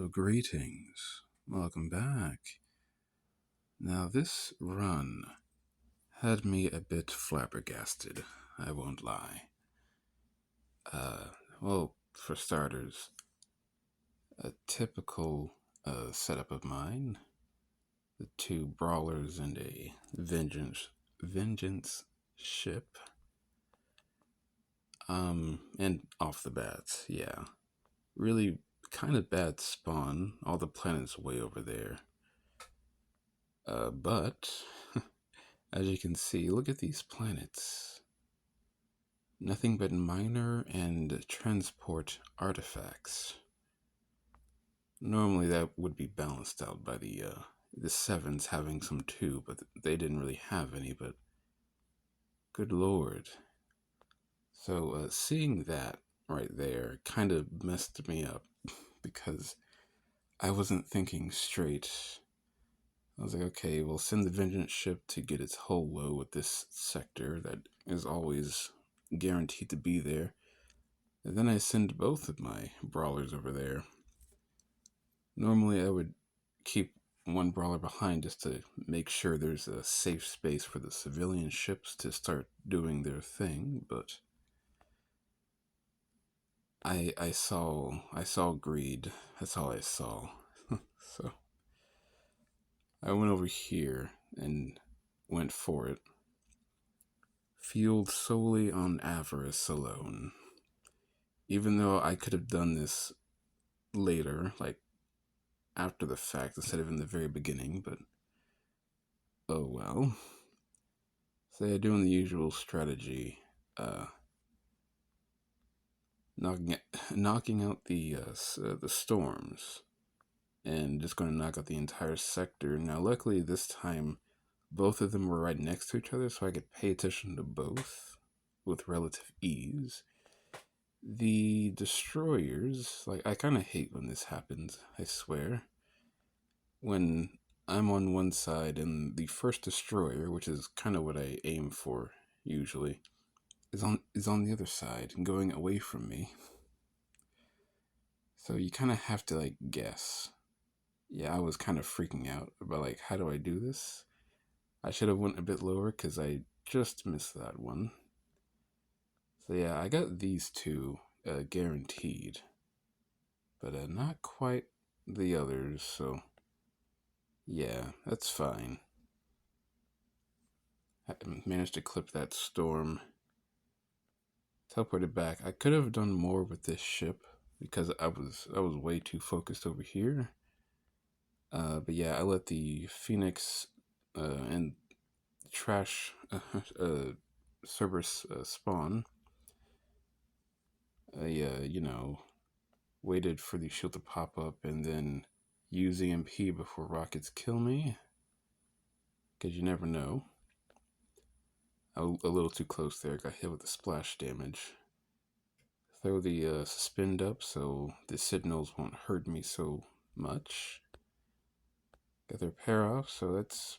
Greetings. Welcome back. Now, this run had me a bit flabbergasted, I won't lie. Well, for starters, a typical setup of mine, the two brawlers and a vengeance ship. And off the bat, yeah. Really kind of bad spawn, all the planets way over there. But as you can see, look at these planets. Nothing but minor and transport artifacts. Normally that would be balanced out by the sevens having some too, but they didn't really have any, but good lord. So seeing that right there kind of messed me up because I wasn't thinking straight. I was like, okay, we'll send the vengeance ship to get its hull low with this sector that is always guaranteed to be there. And then I send both of my brawlers over there. Normally I would keep one brawler behind just to make sure there's a safe space for the civilian ships to start doing their thing, but I saw greed. That's all I saw. So I went over here and went for it. Fueled solely on avarice alone. Even though I could have done this later, like after the fact instead of in the very beginning, but oh well. So they're doing the usual strategy, knocking out the storms, and just going to knock out the entire sector. Now, luckily this time, both of them were right next to each other, so I could pay attention to both with relative ease. The destroyers, like, I kind of hate when this happens, I swear. When I'm on one side and the first destroyer, which is kind of what I aim for usually, is on the other side and going away from me. So you kind of have to like guess. Yeah, I was kind of freaking out about like, how do I do this? I should have went a bit lower because I just missed that one. So yeah, I got these two guaranteed, but not quite the others. So yeah, that's fine. I managed to clip that storm. Teleported back. I could have done more with this ship because I was way too focused over here. But yeah, I let the Phoenix and trash Cerberus spawn. I waited for the shield to pop up and then use EMP before rockets kill me. Because you never know. I was a little too close there. Got hit with the splash damage. Throw the suspend up so the signals won't hurt me so much. Got their pair off, so that's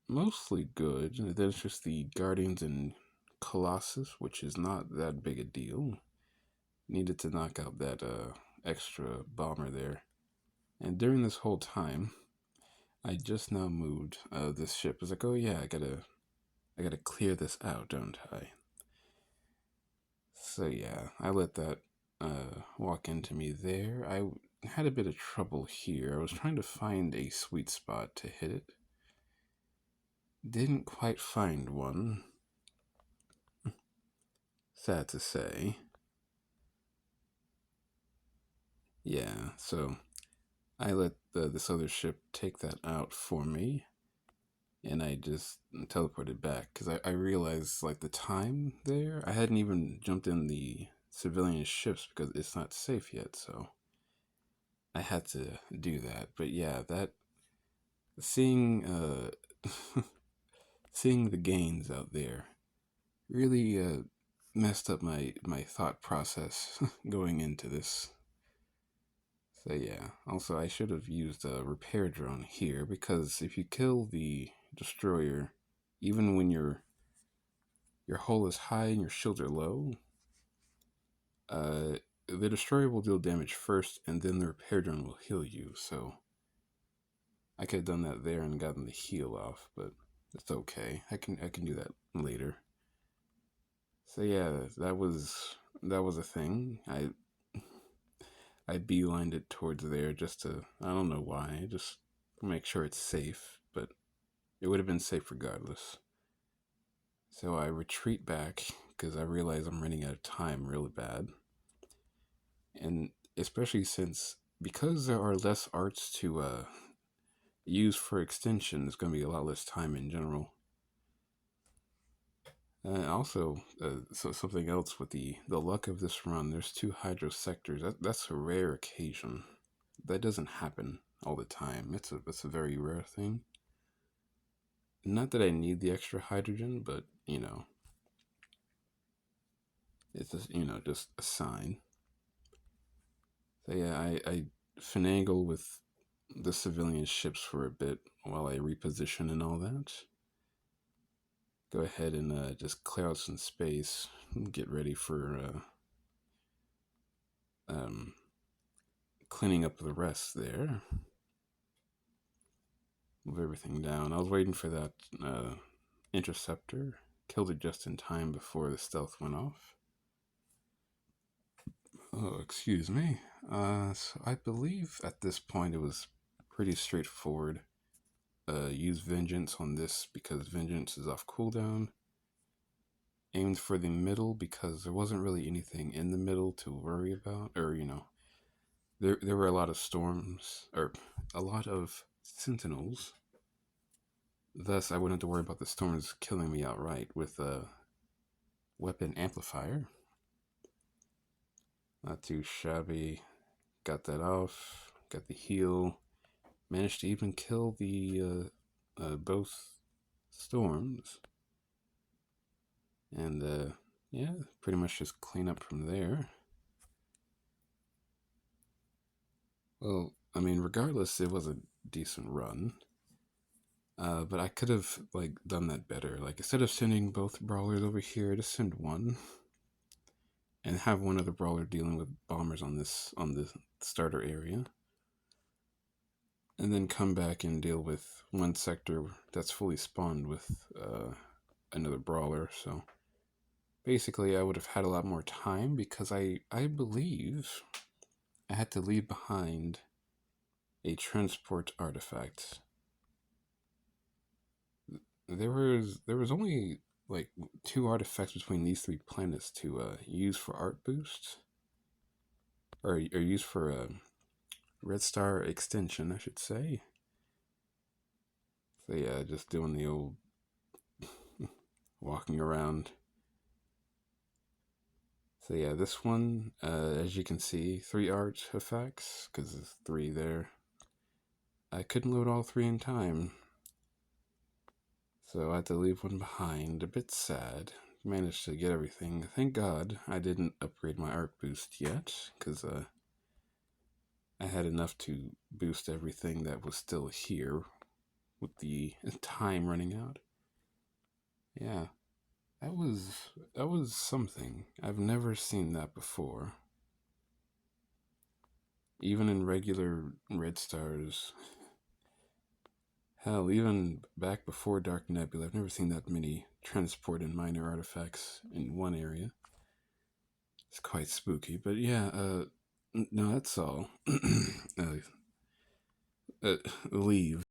mostly good. And then it's just the Guardians and Colossus, which is not that big a deal. Needed to knock out that extra bomber there. And during this whole time, I just now moved this ship. I was like, oh yeah, I gotta clear this out, don't I? So yeah, I let that walk into me there. I had a bit of trouble here. I was trying to find a sweet spot to hit it. Didn't quite find one. Sad to say. Yeah, so I let this other ship take that out for me, and I just teleported back because I realized like the time there. I hadn't even jumped in the civilian ships because it's not safe yet, so I had to do that. But yeah, that seeing seeing the gains out there really messed up my thought process going into this. So yeah, also I should have used a repair drone here because if you kill the destroyer, even when your hull is high and your shields are low, the destroyer will deal damage first, and then the repair drone will heal you. So I could have done that there and gotten the heal off, but it's okay. I can do that later. So yeah, that was a thing. I beelined it towards there just to, I don't know why, just make sure it's safe, but it would have been safe regardless. So I retreat back because I realize I'm running out of time really bad. And especially because there are less arts to use for extension, there's going to be a lot less time in general. Also, so something else with the luck of this run, there's 2 hydro sectors. That's a rare occasion. That doesn't happen all the time. It's a very rare thing. Not that I need the extra hydrogen, but it's just just a sign. So yeah, I finagle with the civilian ships for a bit while I reposition and all that. Go ahead and just clear out some space and get ready for cleaning up the rest there. Move everything down. I was waiting for that interceptor. Killed it just in time before the stealth went off. Oh, excuse me. So I believe at this point it was pretty straightforward. Use Vengeance on this because Vengeance is off cooldown. Aimed for the middle because there wasn't really anything in the middle to worry about, or there were a lot of storms or a lot of sentinels. Thus, I wouldn't have to worry about the storms killing me outright with a weapon amplifier. Not too shabby. Got that off. Got the heal. Managed to even kill the both storms. And yeah, pretty much just clean up from there. Well, I mean, regardless, it was a decent run. But I could have done that better. Like instead of sending both brawlers over here, just send one, and have one other brawler dealing with bombers on the starter area, and then come back and deal with one sector that's fully spawned with another brawler. So basically, I would have had a lot more time because I believe I had to leave behind a transport artifact. There was only 2 artifacts between these 3 planets to use for art boost, or use for red star extension, I should say. So yeah, just doing the old walking around. So yeah, this one, as you can see, 3 art effects because there's 3 there. I couldn't load all 3 in time, so I had to leave one behind. A bit sad. Managed to get everything. Thank God I didn't upgrade my art boost yet, because I had enough to boost everything that was still here with the time running out. Yeah, that was something. I've never seen that before. Even in regular red stars. Hell, even back before Dark Nebula, I've never seen that many transport and minor artifacts in one area. It's quite spooky, but yeah, no, that's all. Leave.